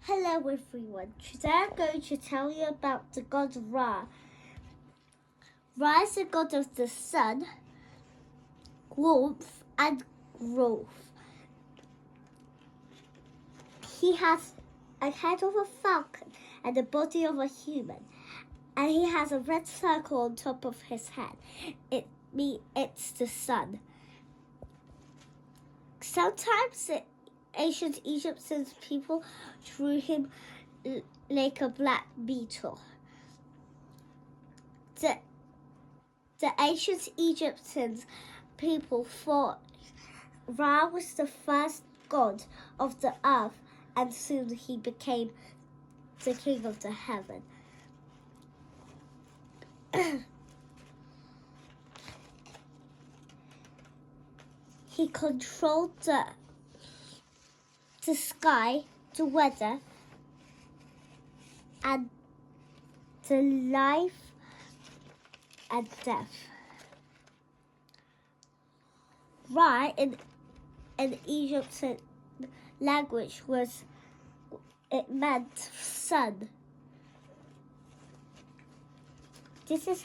Hello everyone, today I'm going to tell you about the god Ra. Ra is the god of the sun, warmth and growth. He has a head of a falcon and the body of a human, and he has a red circle on top of his head. It's the sun. Sometimes the ancient Egyptian people drew him like a black beetle. The ancient Egyptian people thought Ra was the first god of the earth, and soon he became the king of the heaven. He controlled the sky, the weather, and the life and death. Ra in Egyptian language meant sun. This is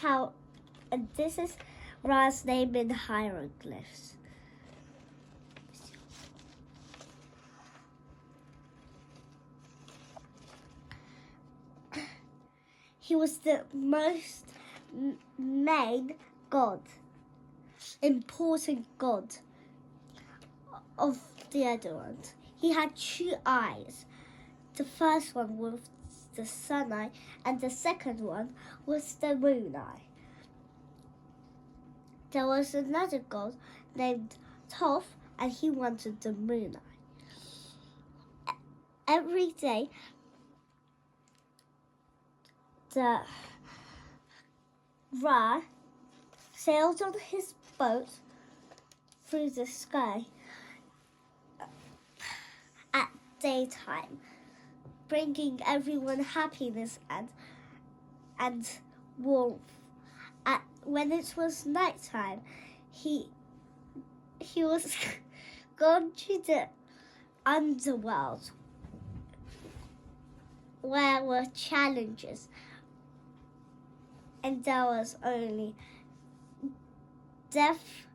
Ra's name in hieroglyphs. He was the most main god, important god of the other ones. He had two eyes. The first one was the sun eye, and the second one was the moon eye. There was another god named Toph, and he wanted the moon eye. Every day, the Ra sailed on his boat through the sky at daytime, bringing everyone happiness and warmth. When it was nighttime, he was gone to the underworld, where were challenges, and there was only death,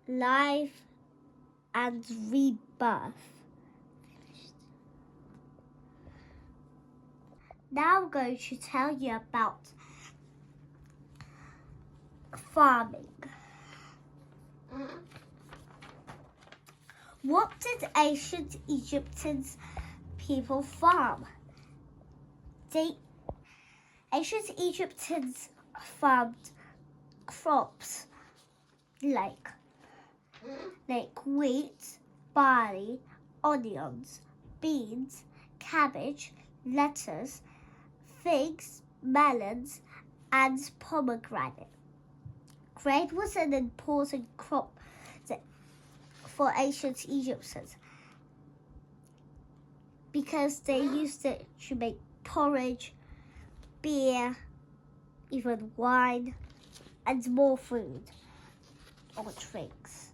life, and rebirth. Now I'm going to tell you about farming. What did ancient Egyptian people farm? Ancient Egyptians farmed crops like wheat, barley, onions, beans, cabbage, lettuce, figs, melons, and pomegranate. Grain was an important crop for ancient Egyptians because they used it to make porridge, beer, even wine, and more food or drinks.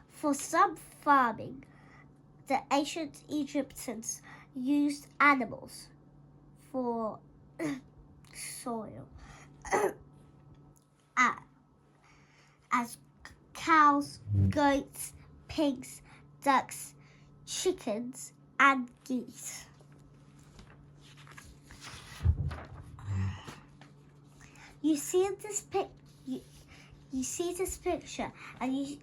For some farming, the ancient Egyptians used animals for soil, as cows, goats, pigs, ducks, chickens, and geese. You see this picture, and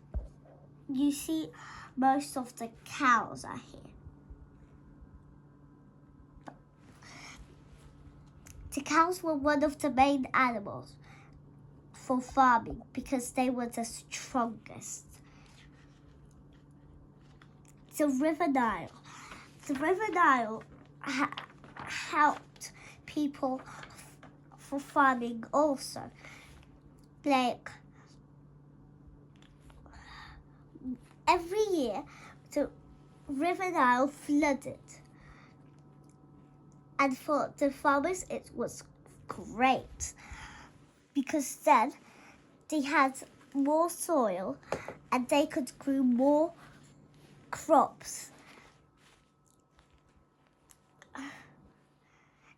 you see most of the cows are here. The cows were one of the main animals for farming because they were the strongest. The River Nile helped people for farming also. Like every year, the River Nile flooded. And for the farmers, it was great because then they had more soil and they could grow more crops.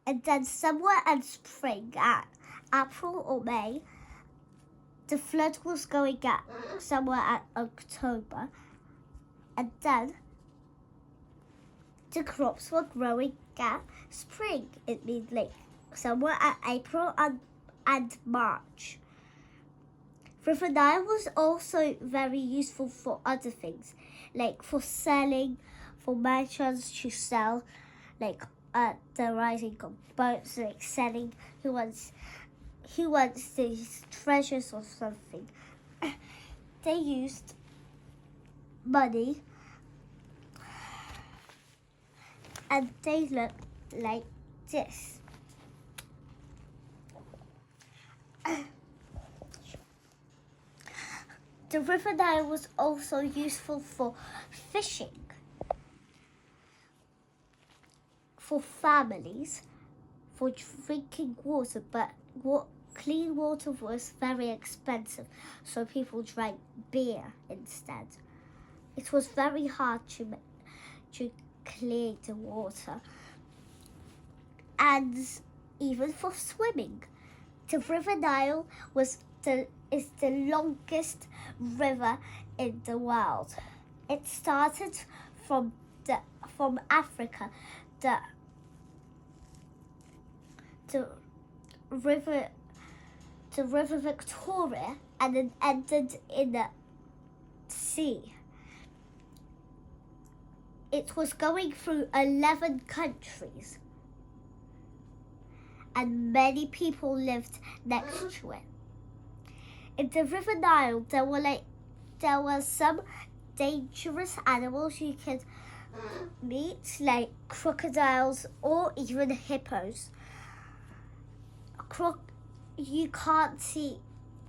And then somewhere in spring, at April or May, the flood was going at somewhere at October. And then the crops were growing at spring. It means like somewhere at April and March. River Nile was also very useful for other things, like for selling, for merchants to sell, like the rising of boats, like selling who wants these treasures or something. They used money, and they look like this. The River Nile was also useful for fishing, for families, for drinking water, but clean water was very expensive, so people drank beer instead. It was very hard to clean the water, and even for swimming. The River Nile is the longest river in the world. It started from Africa. The river Victoria, and then ended in the sea. It was going through 11 countries, and many people lived next to it. In the River Nile, there were some dangerous animals you could meet, like crocodiles or even hippos. You can't see.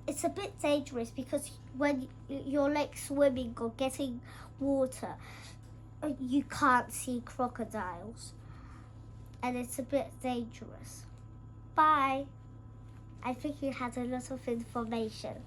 It's a bit dangerous because when you're like swimming or getting water, you can't see crocodiles, and it's a bit dangerous. Bye. I think you had a lot of information.